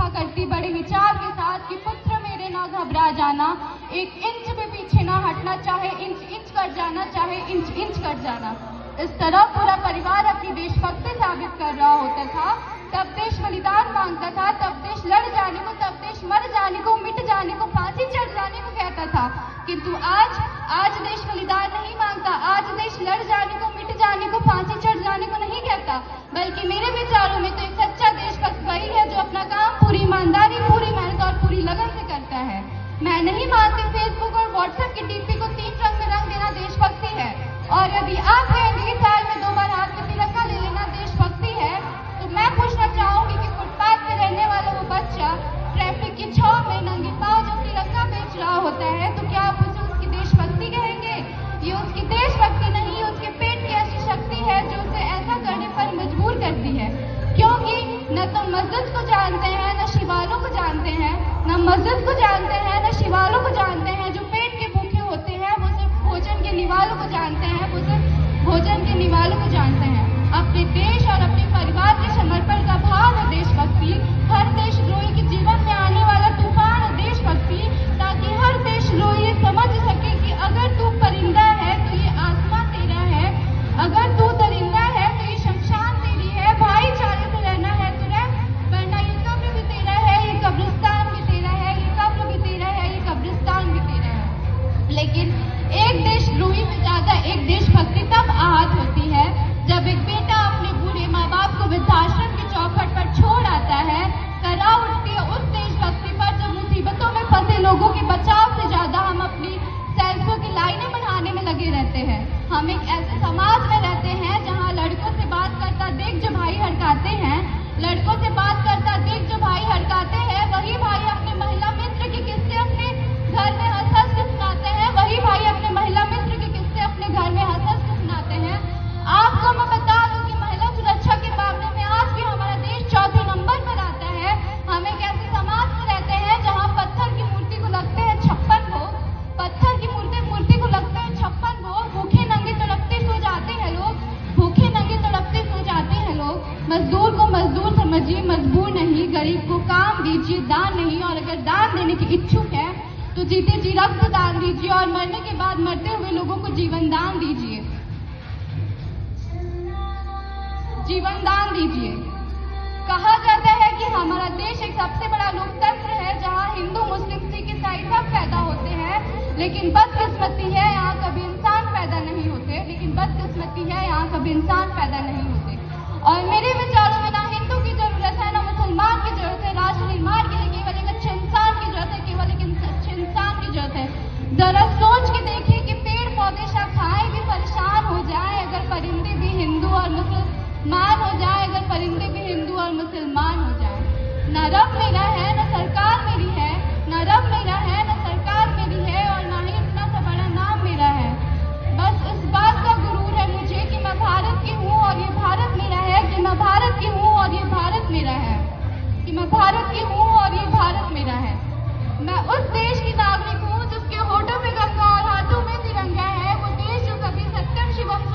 करती बड़े विचार के साथ कि पुत्र मेरे ना घबरा जाना, एक इंच भी पीछे ना हटना, चाहे इंच इंच कट जाना, चाहे इंच इंच कट जाना। इस तरह पूरा परिवार अपनी देशभक्ति साबित कर रहा होता था। तब देश बलिदान मांगता था, तब देश लड़ जाने को, तब देश मर जाने को, मिट जाने को, फांसी चढ़ जाने को कहता था। किंतु आज देश बलिदान नहीं मांगता, आज देश लड़ जाने को, मिट जाने को, फांसी चढ़ जाने को नहीं कहता, बल्कि मेरे विचारों में तो एक सच्चा देशभक्त वही है जो अपना काम पूरी ईमानदारी, पूरी मेहनत और पूरी लगन से करता है। मैं नहीं मानती फेसबुक और व्हाट्सएप की डीपी को 3 रंग में रंग देना देशभक्ति है। और यदि आप कहेंगे साल में 2 बार हाथ में तिरंगा ले लेना देशभक्ति है, तो मैं पूछना चाहूंगी कि फुटपाथ पे रहने वाला वो बच्चा ट्रैफिक की छांव में नंगे पांव जो तिरंगा बेच रहा होता है, तो क्या आप उसे उसकी देशभक्ति कहेंगे? ये उसकी देशभक्ति नहीं, ये उसके पेट की ऐसी शक्ति है जो उसे ऐसा करने पर मजबूर करती है। क्योंकि न तो मस्जिद को जानते हैं, न शिवालों को जानते हैं, न मस्जिद को जानते हैं, न शिवालों को जानते हैं। जो पेट के भूखे होते हैं वो सिर्फ भोजन के निवालों को जानते हैं, वो सिर्फ भोजन के निवालों को जानते हैं। अपने देश और अपने परिवार के समर्पण का भाव है देशभक्ति। हर देशद्रोही के जीवन में आने वाला तूफान है देशभक्ति, ताकि हर देशद्रोही ये समझ सके कि अगर तू परिंदा है तो ये आसमां तेरा है, अगर तू दरिंदा है तो ये शमशान तेरी है। भाईचारे से रहना है तो रह, वरना ये कब्र भी तेरा है, ये कब्रिस्तान भी तेरा है, ये कब्र भी तेरा है, ये कब्रिस्तान भी तेरा है। लेकिन एक देशद्रोही से ज्यादा एक देशभक्ति तब आहत होती है जब एक बेटा अपने बूढ़े माँ बाप को वृद्धाश्रम के चौखट पर छोड़ आता है। करा उठती है उस देशभक्ति पर जब मुसीबतों में फंसे लोगों के बचाव से ज्यादा हम अपनी सेल्फियों की लाइनें बनाने में लगे रहते हैं। हम एक ऐसे समाज में रहते हैं जहाँ लड़कों से बात करता देख जो भाई हड़काते हैं, लड़कों से बात करता देख जो भाई हड़काते हैं, वही भाई अपने महिला मित्र के किस्से अपने घर में हंस हंस के सुनाते हैं, वही भाई अपने महिला मित्र के किस्से अपने घर में हंस हंस के सुनाते हैं। आपको मैं बता दूं कि महिला सुरक्षा के मामले में आज भी हमारा देश 4थे नंबर पर आता है। हम एक ऐसे समाज में रहते हैं जहां पत्थर की मूर्ति को लगते हैं 56 भोग, पत्थर की मूर्ति को लगते हैं 56 भोग। भूखे नंगे तड़पते सो जाते हैं लोग, भूखे नंगे तड़पते सो जाते हैं लोग। मजदूर को मजदूर समझिए, मजबूर नहीं। गरीब को काम दीजिए, दान नहीं। और अगर दान देने के इच्छुक है तो जीते जी रक्त दान दीजिए और मरने के बाद मरते हुए लोगों को जीवन दान दीजिए, जीवन दान दीजिए। कहा जाता है कि हमारा देश एक सबसे बड़ा लोकतंत्र है जहां हिंदू, मुस्लिम, सिख, ईसाई सब पैदा होते हैं, लेकिन बदकिस्मती है यहाँ कभी इंसान पैदा नहीं होते। लेकिन बदकिस्मती है यहाँ कभी इंसान पैदा नहीं होते। और मेरे विचारों में ना हिंदू की जरूरत है, ना मुसलमान की जरूरत है। राष्ट्र निर्माण के लिए केवल एक अच्छे इंसान की जरूरत है, केवल एक अच्छे इंसान की जरूरत है। जरा सोच के देखिए कि पेड़ पौधे शाखाएं भी परेशान हो जाए अगर परिंदे भी हिंदू और मुसलमान हो जाए, अगर परिंदे भी हिंदू और मुसलमान हो जाए। न रब मेरा है, न सरकार मेरी है, न रब मेरा है, न सरकार मेरी है, और न ही इतना सा बड़ा नाम मेरा है। बस इस बात का गुरूर है मुझे कि मैं भारत की हूँ और ये भारत मेरा है, कि मैं भारत की हूँ और ये भारत मेरा है, कि मैं भारत की हूँ और ये भारत मेरा है। मैं उस देश की नागरिक हूँ जिसके होठों में गंगा और हाथों में तिरंगा है। वो देश जो कभी सत्यम शिवम